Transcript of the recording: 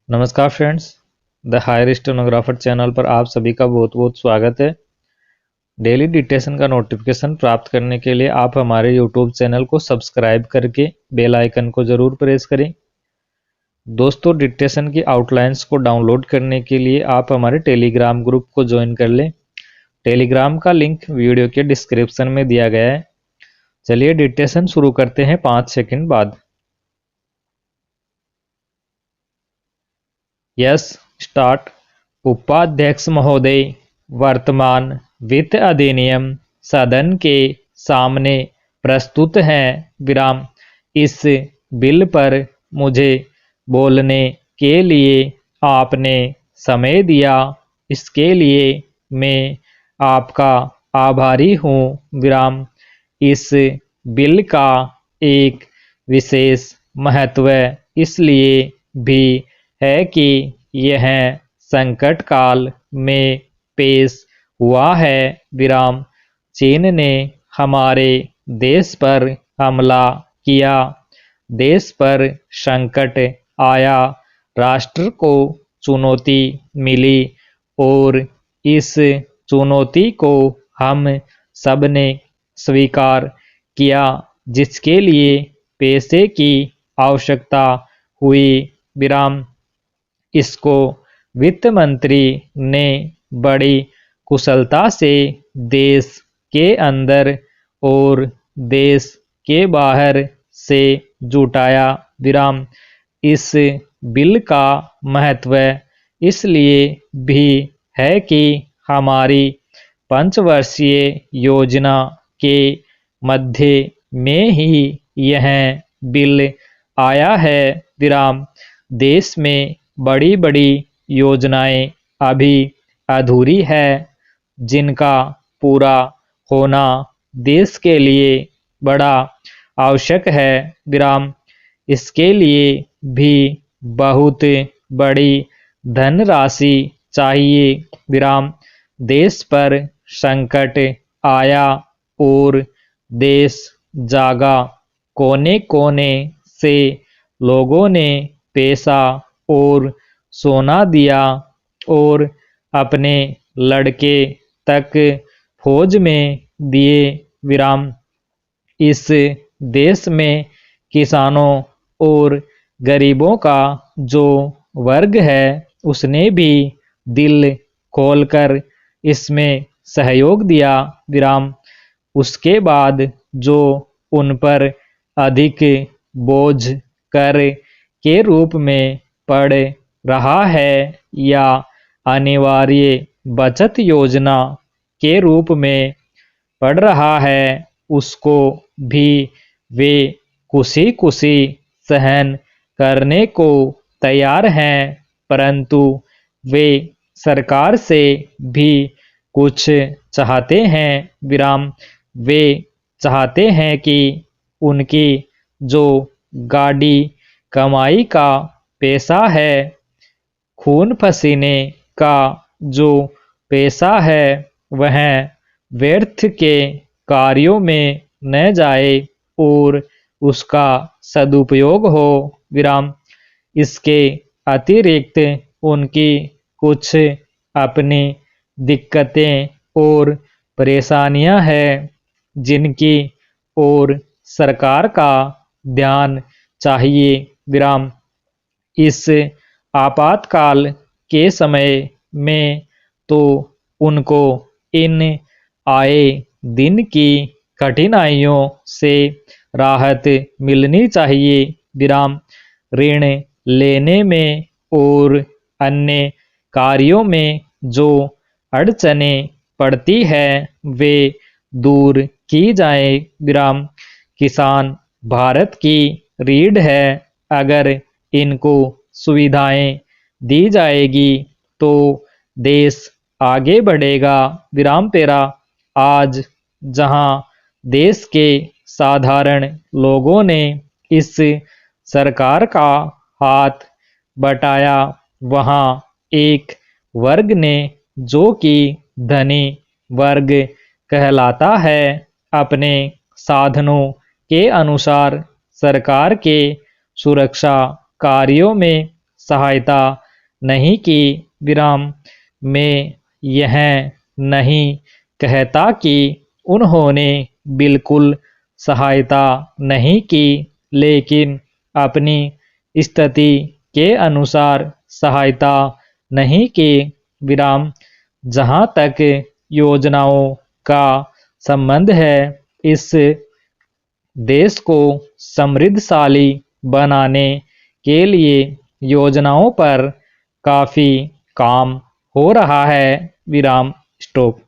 नमस्कार friends, the higher stenographer channel पर आप सभी का बहुत बहुत स्वागत है। डेली डिक्टेशन का नोटिफिकेशन प्राप्त करने के लिए आप हमारे यूट्यूब चैनल को सब्सक्राइब करके बेल आइकन को ज़रूर प्रेस करें। दोस्तों, डिक्टेशन की आउटलाइंस को डाउनलोड करने के लिए आप हमारे टेलीग्राम ग्रुप को ज्वाइन कर लें। टेलीग्राम का लिंक वीडियो के डिस्क्रिप्शन में दिया गया है। चलिए डिक्टेशन शुरू करते हैं 5 सेकंड बाद। Yes, start. उपाध्यक्ष महोदय, वर्तमान वित्त अधिनियम सदन के सामने प्रस्तुत है। विराम। इस बिल पर मुझे बोलने के लिए आपने समय दिया, इसके लिए मैं आपका आभारी हूँ। विराम। इस बिल का एक विशेष महत्व इसलिए भी है कि यह संकट काल में पेश हुआ है। विराम। चीन ने हमारे देश पर हमला किया, देश पर संकट आया, राष्ट्र को चुनौती मिली और इस चुनौती को हम सब ने स्वीकार किया, जिसके लिए पैसे की आवश्यकता हुई। विराम। इसको वित्त मंत्री ने बड़ी कुशलता से देश के अंदर और देश के बाहर से जुटाया। विराम। इस बिल का महत्व इसलिए भी है कि हमारी पंचवर्षीय योजना के मध्य में ही यह बिल आया है। विराम। देश में बड़ी बड़ी योजनाएं अभी अधूरी है, जिनका पूरा होना देश के लिए बड़ा आवश्यक है। विराम। इसके लिए भी बहुत बड़ी धनराशि चाहिए। विराम। देश पर संकट आया और देश जागा। कोने कोने से लोगों ने पैसा और सोना दिया और अपने लड़के तक फौज में दिए। विराम। इस देश में किसानों और गरीबों का जो वर्ग है, उसने भी दिल खोलकर इसमें सहयोग दिया। विराम। उसके बाद जो उन पर अधिक बोझ कर के रूप में पड़ रहा है या अनिवार्य बचत योजना के रूप में पड़ रहा है, उसको भी वे खुशी खुशी सहन करने को तैयार हैं, परंतु वे सरकार से भी कुछ चाहते हैं। विराम। वे चाहते हैं कि उनकी जो गाड़ी कमाई का पैसा है, खून पसीने का जो पैसा है, वह व्यर्थ के कार्यों में न जाए और उसका सदुपयोग हो। विराम। इसके अतिरिक्त उनकी कुछ अपनी दिक्कतें और परेशानियां हैं, जिनकी ओर सरकार का ध्यान चाहिए। विराम। इस आपातकाल के समय में तो उनको इन आए दिन की कठिनाइयों से राहत मिलनी चाहिए। विराम। ऋण लेने में और अन्य कार्यों में जो अड़चनें पड़ती है, वे दूर की जाए। विराम। किसान भारत की रीढ़ है। अगर इनको सुविधाएं दी जाएगी तो देश आगे बढ़ेगा। विराम पेरा। आज जहां देश के साधारण लोगों ने इस सरकार का हाथ बटाया, वहां एक वर्ग ने, जो कि धनी वर्ग कहलाता है, अपने साधनों के अनुसार सरकार के सुरक्षा कार्यों में सहायता नहीं की। विराम मैं यह नहीं कहता कि उन्होंने बिल्कुल सहायता नहीं की, लेकिन अपनी स्थिति के अनुसार सहायता नहीं की। विराम जहाँ तक योजनाओं का संबंध है, इस देश को समृद्धशाली बनाने के लिए योजनाओं पर काफी काम हो रहा है। विराम स्टॉप।